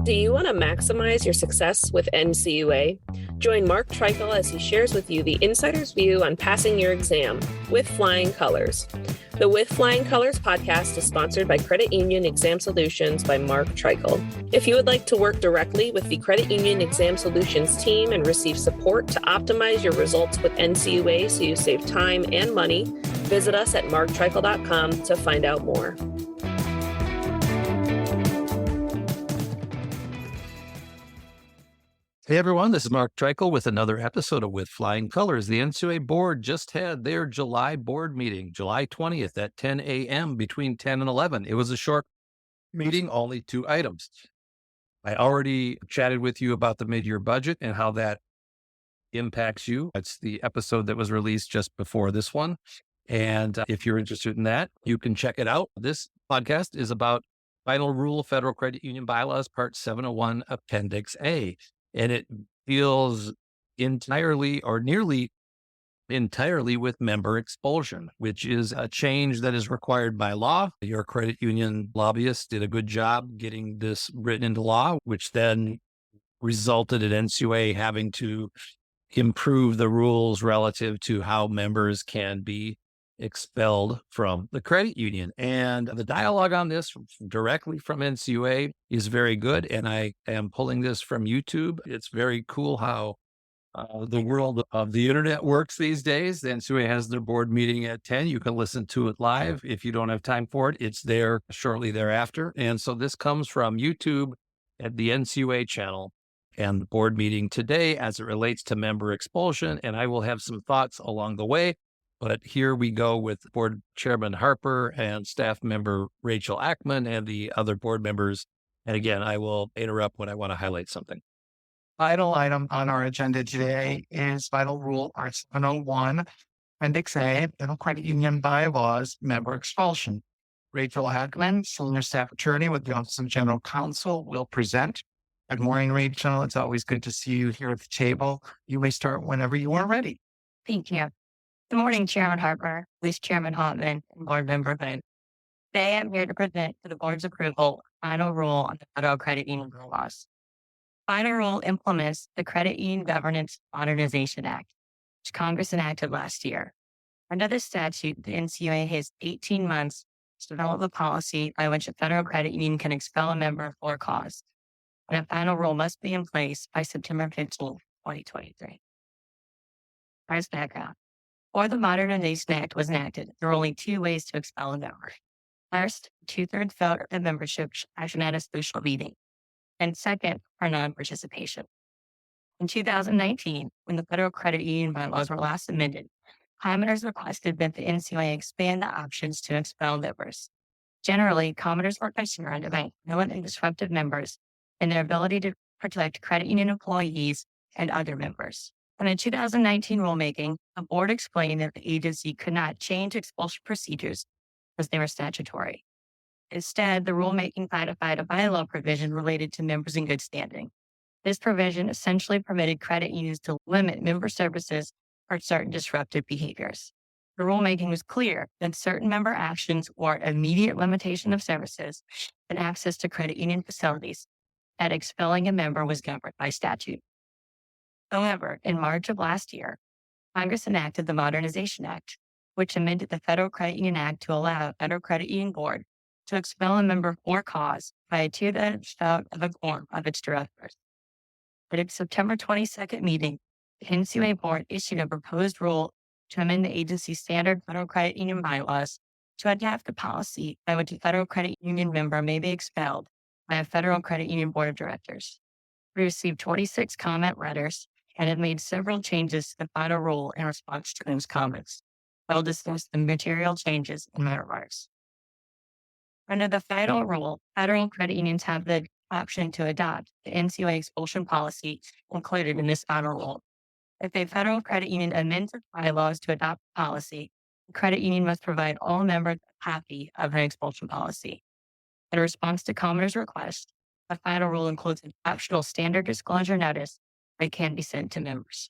Do you want to maximize your success with NCUA? Join Mark Treichel as he shares with you the insider's view on passing your exam with flying colors. The With Flying Colors podcast is sponsored by Credit Union Exam Solutions by Mark Treichel. If you would like to work directly with the Credit Union Exam Solutions team and receive support to optimize your results with NCUA so you save time and money, visit us at marktreichel.com to find out more. Hey everyone, this is Mark Treichel with another episode of With Flying Colors. The NCUA board just had their July board meeting, July 20th at 10 a.m. between 10 and 11. It was a short meeting, only 2 items. I already chatted with you about the mid-year budget and how that impacts you. It's the episode that was released just before this one. And if you're interested in that, you can check it out. This podcast is about Final Rule Federal Credit Union Bylaws, Part 701, Appendix A. And it deals entirely or nearly entirely with member expulsion, which is a change that is required by law. Your credit union lobbyist did a good job getting this written into law, which then resulted in NCUA having to improve the rules relative to how members can be expelled from the credit union. And the dialogue on this directly from NCUA is very good. And I am pulling this from YouTube. It's very cool how the world of the internet works these days. The NCUA has their board meeting at 10. You can listen to it live. If you don't have time for it, it's there shortly thereafter. And so this comes from YouTube at the NCUA channel and the board meeting today as it relates to member expulsion. And I will have some thoughts along the way. But here we go with Board Chairman Harper and staff member Rachel Ackman and the other board members. And again, I will interrupt when I want to highlight something. Final item on our agenda today is Final Rule Part 701, Appendix A, Federal Credit Union Bylaws, Member Expulsion. Rachel Ackman, Senior Staff Attorney with the Office of General Counsel, will present. Good morning, Rachel. It's always good to see you here at the table. You may start whenever you are ready. Thank you. Good morning, Chairman Harper, Vice Chairman Hoffman, and Board Member Hood. Today, I'm here to present for the Board's approval Final Rule on the Federal Credit Union Bylaws. Final Rule implements the Credit Union Governance Modernization Act, which Congress enacted last year. Under this statute, the NCUA has 18 months to develop a policy by which a federal credit union can expel a member for cause, and a final rule must be in place by September 15, 2023. As background, before the Modernization Act was enacted, there were only 2 ways to expel a member. First, 2/3 vote of membership action at a special meeting. And second, for non-participation. In 2019, when the Federal Credit Union Bylaws were last amended, commenters requested that the NCUA expand the options to expel members. Generally, commenters were concerned about violent and disruptive members and their ability to protect credit union employees and other members. In the 2019 rulemaking, the board explained that the agency could not change expulsion procedures because they were statutory. Instead, the rulemaking codified a bylaw provision related to members in good standing. This provision essentially permitted credit unions to limit member services for certain disruptive behaviors. The rulemaking was clear that certain member actions or immediate limitation of services and access to credit union facilities, that expelling a member was governed by statute. However, in March of last year, Congress enacted the Modernization Act, which amended the Federal Credit Union Act to allow a Federal Credit Union Board to expel a member for cause by a 2/3 vote of a quorum of its directors. At its September 22nd meeting, the NCUA Board issued a proposed rule to amend the agency's standard Federal Credit Union bylaws to adapt the policy by which a Federal Credit Union member may be expelled by a Federal Credit Union Board of Directors. We received 26 comment letters and have made several changes to the final rule in response to those comments. I will discuss the material changes in my remarks. Under the final rule, federal credit unions have the option to adopt the NCUA expulsion policy included in this final rule. If a federal credit union amends its bylaws to adopt the policy, the credit union must provide all members a copy of an expulsion policy. In response to commenters' request, the final rule includes an optional standard disclosure notice that can be sent to members.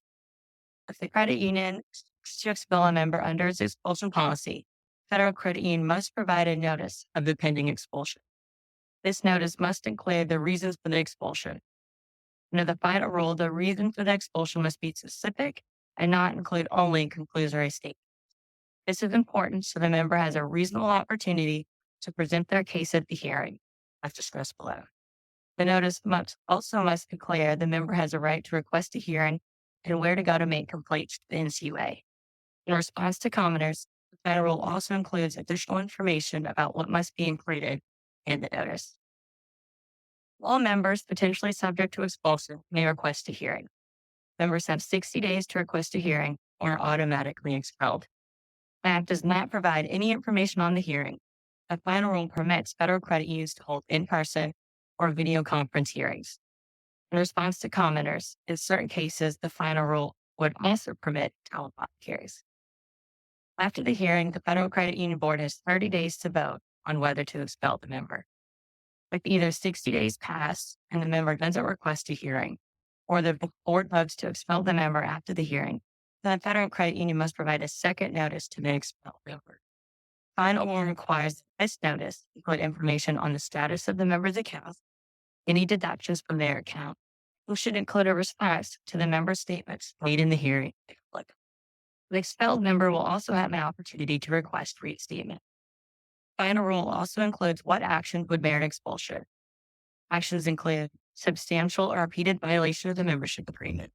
If the credit union seeks to expel a member under its expulsion policy, federal credit union must provide a notice of the pending expulsion. This notice must include the reasons for the expulsion. Under the final rule, the reason for the expulsion must be specific and not include only conclusory statements. This is important so the member has a reasonable opportunity to present their case at the hearing, as discussed below. The notice must be clear the member has a right to request a hearing and where to go to make complaints to the NCUA. In response to commenters, the final rule also includes additional information about what must be included in the notice. All members potentially subject to expulsion may request a hearing. Members have 60 days to request a hearing or are automatically expelled. The Act does not provide any information on the hearing. The final rule permits federal credit unions to hold in-person or video conference hearings. In response to commenters, in certain cases, the final rule would also permit telephonic hearings. After the hearing, the Federal Credit Union Board has 30 days to vote on whether to expel the member. If either 60 days pass and the member doesn't request a hearing, or the board votes to expel the member after the hearing, then the Federal Credit Union must provide a second notice to the expelled member. Final rule requires that this notice include information on the status of the member's account, any deductions from their account, who should include a response to the member's statements made in the hearing. The expelled member will also have an opportunity to request reinstatement. Final rule also includes what action would merit expulsion. Actions include substantial or repeated violation of the membership agreement,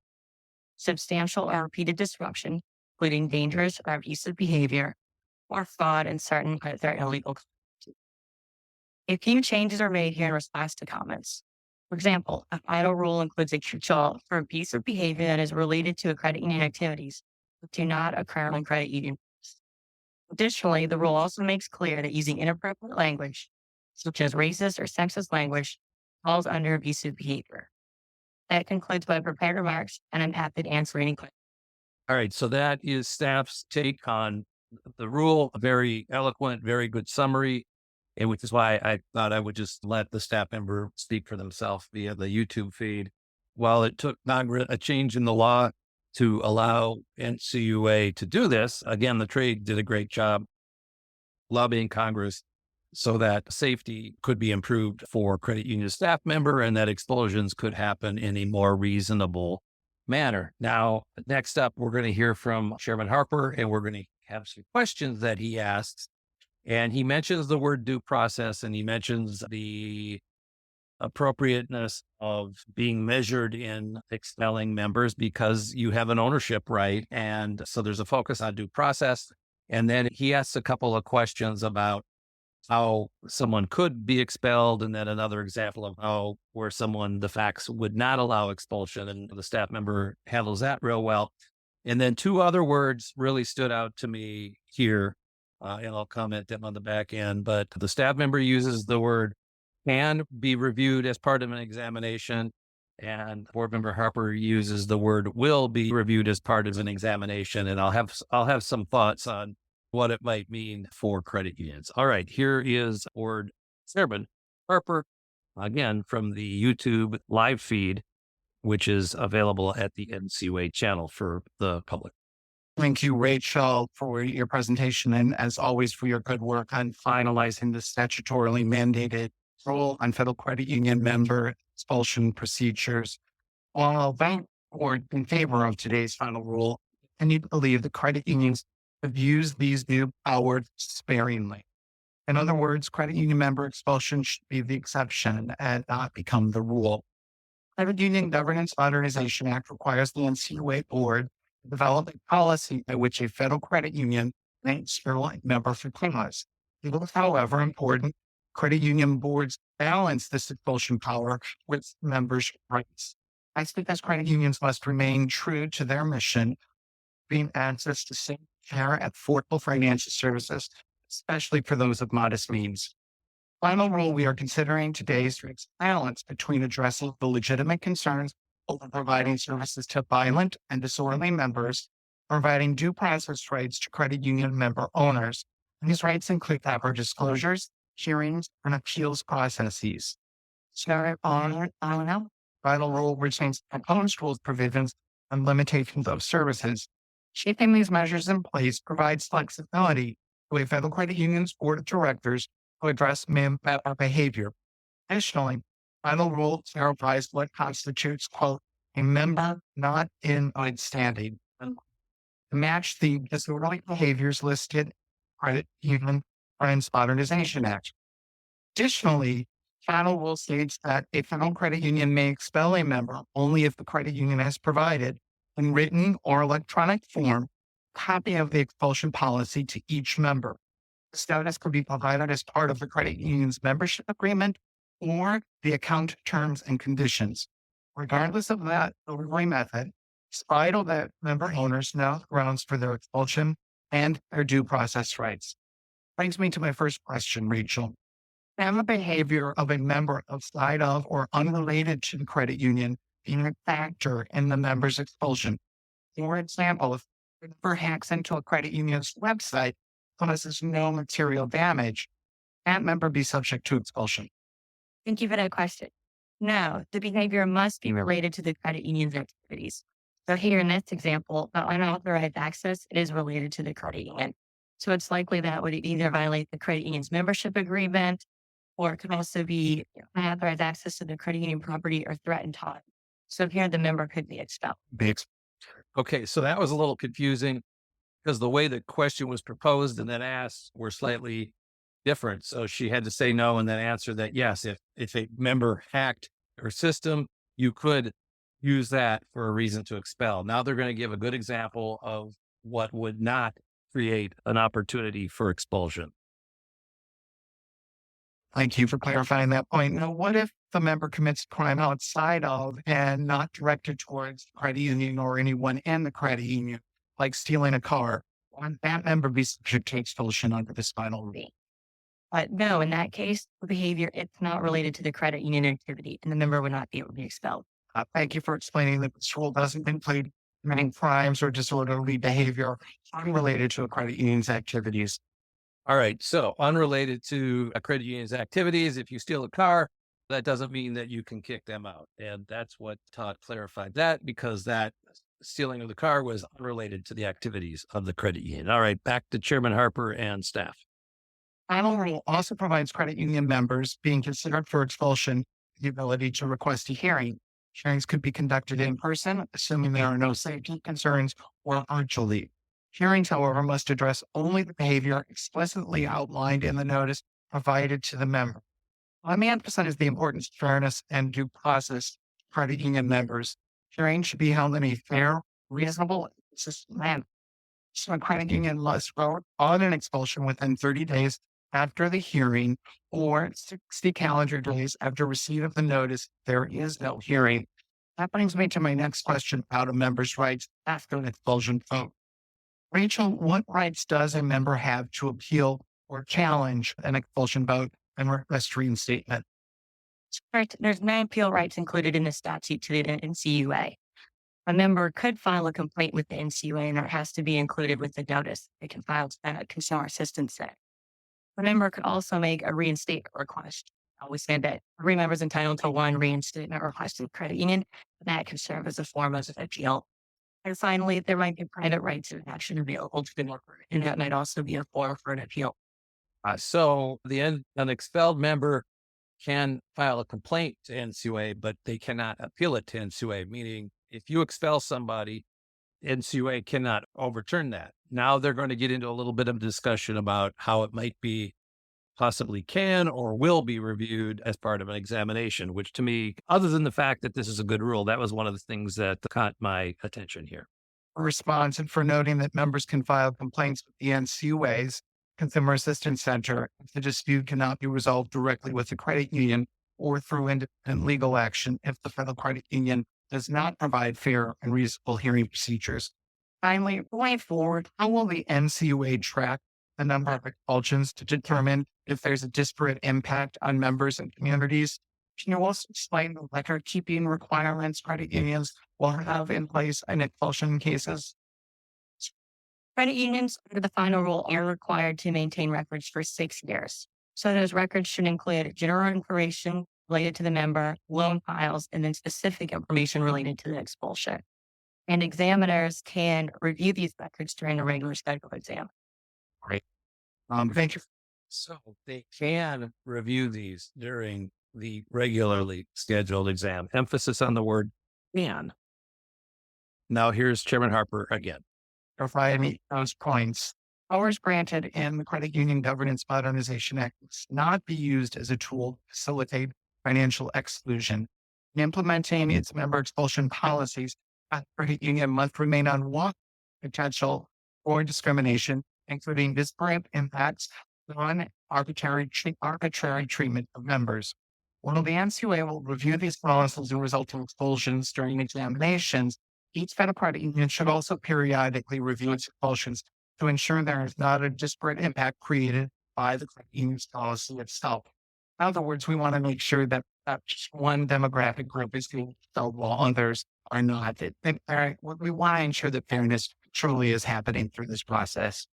substantial or repeated disruption, including dangerous or abusive behavior, or fraud in certain other illegal conduct. A few changes are made here in response to comments. For example, a final rule includes a catch-all for abusive behavior that is related to credit union activities that do not occur on credit union. Additionally, the rule also makes clear that using inappropriate language, such as racist or sexist language, falls under abusive behavior. That concludes my prepared remarks, and I'm happy to answer any questions. All right. So that is staff's take on the rule. A very eloquent, very good summary, and which is why I thought I would just let the staff member speak for themselves via the YouTube feed. While it took Congress a change in the law to allow NCUA to do this, again, the trade did a great job lobbying Congress so that safety could be improved for credit union staff member and that expulsions could happen in a more reasonable manner. Now, next up, we're going to hear from Chairman Harper, and we're going to have some questions that he asks. And he mentions the word due process, and he mentions the appropriateness of being measured in expelling members because you have an ownership right. And so there's a focus on due process. And then he asks a couple of questions about how someone could be expelled, and then another example of how where someone, the facts would not allow expulsion, and the staff member handles that real well. And then two other words really stood out to me here, and I'll comment them on the back end, but the staff member uses the word can be reviewed as part of an examination, and board member Harper uses the word will be reviewed as part of an examination. And I'll have some thoughts on what it might mean for credit unions. All right, here is Board Chairman Harper, again, from the YouTube live feed, which is available at the NCUA channel for the public. Thank you, Rachel, for your presentation, and as always, for your good work on finalizing the statutorily mandated rule on federal credit union member expulsion procedures. While that board in favor of today's final rule, and you believe the credit unions have used these new powers sparingly. In other words, credit union member expulsion should be the exception and not become the rule. Credit Union Governance Modernization Act requires the NCUA board to develop a policy by which a federal credit union may expel a member for cause. It is, however, important credit union boards balance this expulsion power with members' rights. I think that credit unions must remain true to their mission, being access to safe, fair, and affordable financial services, especially for those of modest means. Final rule we are considering today strikes balance between addressing the legitimate concerns over providing services to violent and disorderly members, providing due process rights to credit union member owners. And these rights include proper disclosures, hearings, and appeals processes. So, final rule retains proposed rules provisions and limitations of services. Keeping these measures in place provides flexibility to a federal credit union's board of directors to address member behavior. Additionally, final rule clarifies what constitutes, quote, a member not in good standing, unquote, to match the disorderly behaviors listed in Credit Union Friends Modernization Act. Additionally, final rule states that a federal credit union may expel a member only if the credit union has provided, in written or electronic form, a copy of the expulsion policy to each member. This notice could be provided as part of the credit union's membership agreement or the account terms and conditions. Regardless of that delivery method, it's vital that member owners know the grounds for their expulsion and their due process rights. Brings me to my first question, Rachel. Can the behavior of a member outside of or unrelated to the credit union be a factor in the member's expulsion? For example, if a member hacks into a credit union's website, causes no material damage, that member be subject to expulsion? Thank you for that question. No, the behavior must be related to the credit union's activities. So here in this example, the unauthorized access is related to the credit union. So it's likely that would either violate the credit union's membership agreement, or it could also be unauthorized access to the credit union property or threatened harm. So here the member could be expelled. Okay, so that was a little confusing because the way the question was proposed and then asked were slightly different. So she had to say no and then answer that yes, if a member hacked her system, you could use that for a reason to expel. Now they're going to give a good example of what would not create an opportunity for expulsion. Thank you for clarifying that point. Now, what if the member commits crime outside of and not directed towards the credit union or anyone in the credit union, like stealing a car? Would that member be subject to expulsion under this final rule? But no, in that case, the behavior, it's not related to the credit union activity and the member would not be able to be expelled. Thank you for explaining that this rule doesn't include committing crimes or disorderly behavior unrelated to a credit union's activities. All right. So unrelated to a credit union's activities, if you steal a car, that doesn't mean that you can kick them out. And that's what Todd clarified that because that stealing of the car was unrelated to the activities of the credit union. All right. Back to Chairman Harper and staff. Final rule also provides credit union members being considered for expulsion the ability to request a hearing. Hearings could be conducted in person, assuming there are no safety concerns, or virtually. Hearings, however, must address only the behavior explicitly outlined in the notice provided to the member. Let me emphasize the importance of fairness and due process for credit union members. Hearings should be held in a fair, reasonable, and consistent manner. So a credit union must vote on an expulsion within 30 days after the hearing or 60 calendar days after receipt of the notice. There is no hearing. That brings me to my next question about a member's rights after an expulsion vote. Rachel, what rights does a member have to appeal or challenge an expulsion vote and request reinstatement? First, there's no appeal rights included in the statute to the NCUA. A member could file a complaint with the NCUA and it has to be included with the notice. They can file a consumer assistance center. A member could also make a reinstatement request. We said that every member is entitled to one reinstatement request in the credit union. That can serve as a form of appeal. And finally, there might be private rights of action available to the member, and that might also be a form for an appeal. So an expelled member can file a complaint to NCUA, but they cannot appeal it to NCUA, meaning if you expel somebody, NCUA cannot overturn that. Now they're going to get into a little bit of discussion about how it might be possibly can or will be reviewed as part of an examination, which to me, other than the fact that this is a good rule, that was one of the things that caught my attention here. Response and for noting that members can file complaints with the NCUA's Consumer Assistance Center if the dispute cannot be resolved directly with the credit union or through independent legal action if the federal credit union does not provide fair and reasonable hearing procedures. Finally, going forward, how will the NCUA track the number of expulsions to determine if there's a disparate impact on members and communities? Can you also explain the record keeping requirements credit unions will have in place in expulsion cases? Credit unions, under the final rule, are required to maintain records for 6 years. So those records should include general information related to the member, loan files, and then specific information related to the expulsion. And examiners can review these records during a regular scheduled exam. Great. Thank you. So they can review these during the regularly scheduled exam. Emphasis on the word can. Now here's Chairman Harper again. Clarify those points. Powers granted in the Credit Union Governance Modernization Act must not be used as a tool to facilitate financial exclusion. In implementing its member expulsion policies, a credit union must remain on watch for potential for discrimination, including disparate impacts on arbitrary treatment of members. While the NCUA will review these policies and resulting expulsions during examinations, each federal credit union should also periodically review its expulsions to ensure there is not a disparate impact created by the credit union's policy itself. In other words, we want to make sure that just one demographic group is being expelled while others are not. We want to ensure that fairness truly is happening through this process.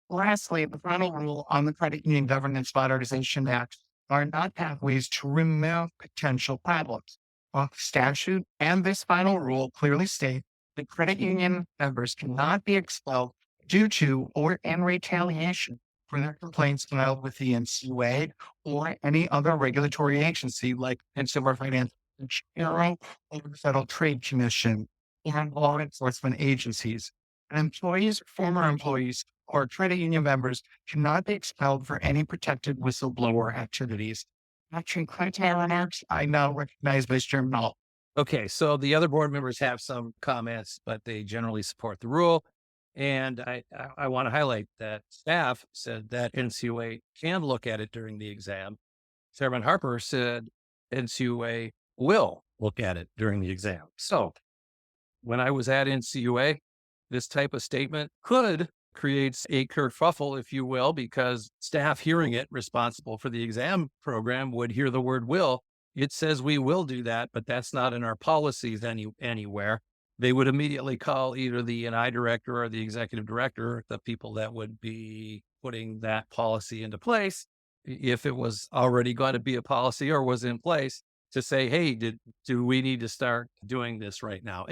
Lastly, the final rule on the Credit Union Governance Modernization Act are not pathways to remove potential problems. Both statute and this final rule clearly state that credit union members cannot be expelled due to or in retaliation for their complaints filed with the NCUA or any other regulatory agency like Consumer Financial Bureau or the Federal Trade Commission or law enforcement agencies. And employees, former employees, or credit union members cannot be expelled for any protected whistleblower activities. I now recognize Vice Chairman Hall. Okay, so the other board members have some comments, but they generally support the rule. And I want to highlight that staff said that NCUA can look at it during the exam. Chairman Harper said NCUA will look at it during the exam. So when I was at NCUA, this type of statement could create a kerfuffle, if you will, because staff hearing it responsible for the exam program would hear the word will. It says we will do that, but that's not in our policies anywhere. They would immediately call either the E&I director or the executive director, the people that would be putting that policy into place, if it was already going to be a policy or was in place, to say, hey, do we need to start doing this right now?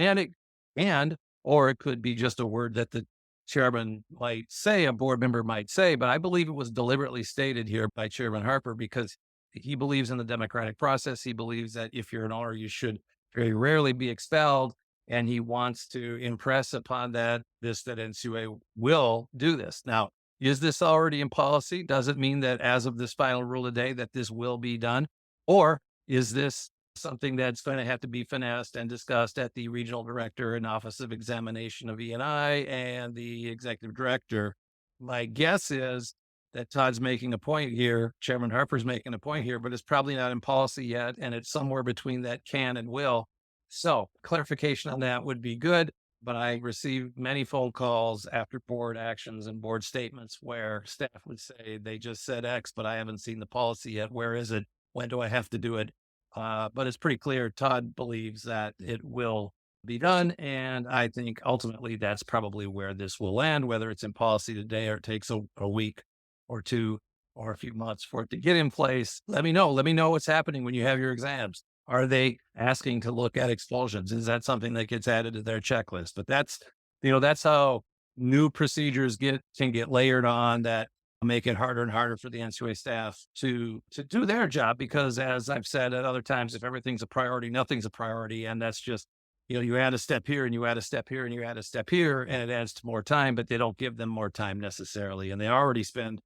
Or it could be just a word that the chairman might say, a board member might say, but I believe it was deliberately stated here by Chairman Harper because he believes in the democratic process. He believes that if you're an owner, you should very rarely be expelled. And he wants to impress upon that NCUA will do this. Now, is this already in policy? Does it mean that as of this final rule today that this will be done? Or is this something that's going to have to be finessed and discussed at the regional director and office of examination of E&I and the executive director? My guess is that Todd's making a point here, Chairman Harper's making a point here, but it's probably not in policy yet. And it's somewhere between that can and will. So clarification on that would be good, but I received many phone calls after board actions and board statements where staff would say, they just said X, but I haven't seen the policy yet. Where is it? When do I have to do it? But it's pretty clear Todd believes that it will be done. And I think ultimately that's probably where this will land, whether it's in policy today or it takes a week or two or a few months for it to get in place. Let me know. Let me know what's happening when you have your exams. Are they asking to look at expulsions? Is that something that gets added to their checklist? But that's how new procedures can get layered on that make it harder and harder for the NCUA staff to do their job. Because as I've said at other times, if everything's a priority, nothing's a priority. And that's just, you add a step here and you add a step here and you add a step here and it adds to more time, but they don't give them more time necessarily. And they already spend,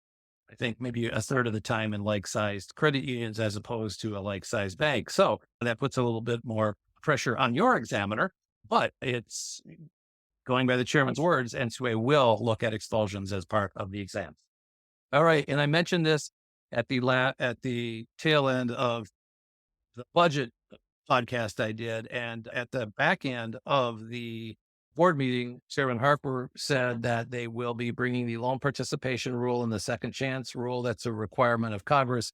I think, maybe a third of the time in like-sized credit unions as opposed to a like-sized bank. So that puts a little bit more pressure on your examiner, but it's going by the chairman's words, NCUA will look at expulsions as part of the exam. All right. And I mentioned this at the tail end of the budget podcast I did. And at the back end of the board meeting, Chairman Harper said that they will be bringing the loan participation rule and the second chance rule, that's a requirement of Congress,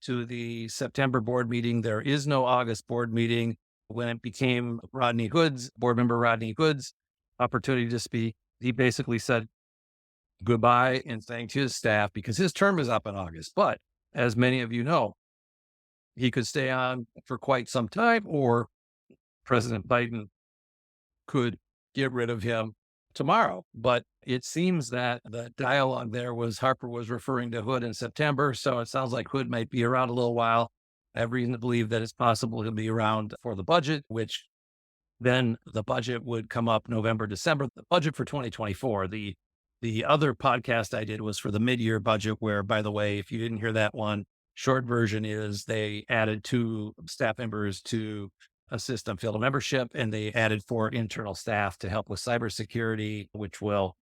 to the September board meeting. There is no August board meeting. When it became board member Rodney Hood's opportunity to speak, he basically said goodbye and thanked his staff because his term is up in August. But as many of you know, he could stay on for quite some time, or President Biden could get rid of him tomorrow. But it seems that the dialogue there was Harper was referring to Hood in September. So it sounds like Hood might be around a little while. I have reason to believe that it's possible he'll be around for the budget, which then the budget would come up November, December, the budget for 2024. The other podcast I did was for the mid-year budget, where, by the way, if you didn't hear that one, short version is they added 2 staff members to assist on field membership, and they added 4 internal staff to help with cybersecurity, which will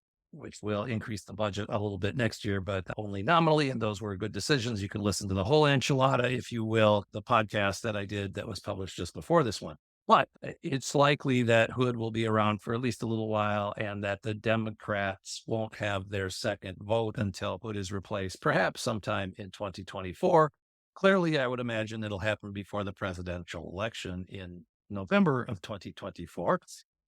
increase the budget a little bit next year, but only nominally. And those were good decisions. You can listen to the whole enchilada, if you will, the podcast that I did that was published just before this one. But it's likely that Hood will be around for at least a little while, and that the Democrats won't have their second vote until Hood is replaced, perhaps sometime in 2024. Clearly, I would imagine it'll happen before the presidential election in November of 2024,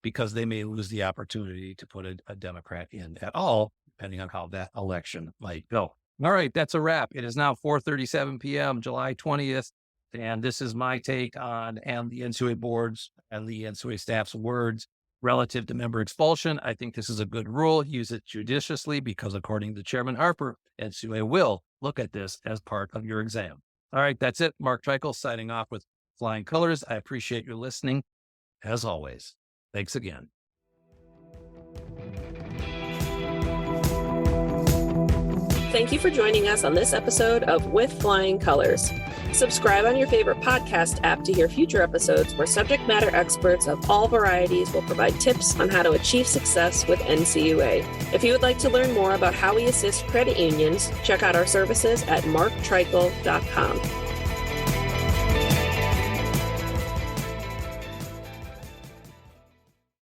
because they may lose the opportunity to put a Democrat in at all, depending on how that election might go. All right, that's a wrap. It is now 4:37 p.m., July 20th. And this is my take on and the NCUA boards and the NCUA staff's words relative to member expulsion. I think this is a good rule. Use it judiciously, because according to Chairman Harper, NCUA will look at this as part of your exam. All right, that's it. Mark Treichel signing off with Flying Colors. I appreciate your listening, as always. Thanks again. Thank you for joining us on this episode of With Flying Colors. Subscribe on your favorite podcast app to hear future episodes where subject matter experts of all varieties will provide tips on how to achieve success with NCUA. If you would like to learn more about how we assist credit unions, check out our services at marktreichel.com.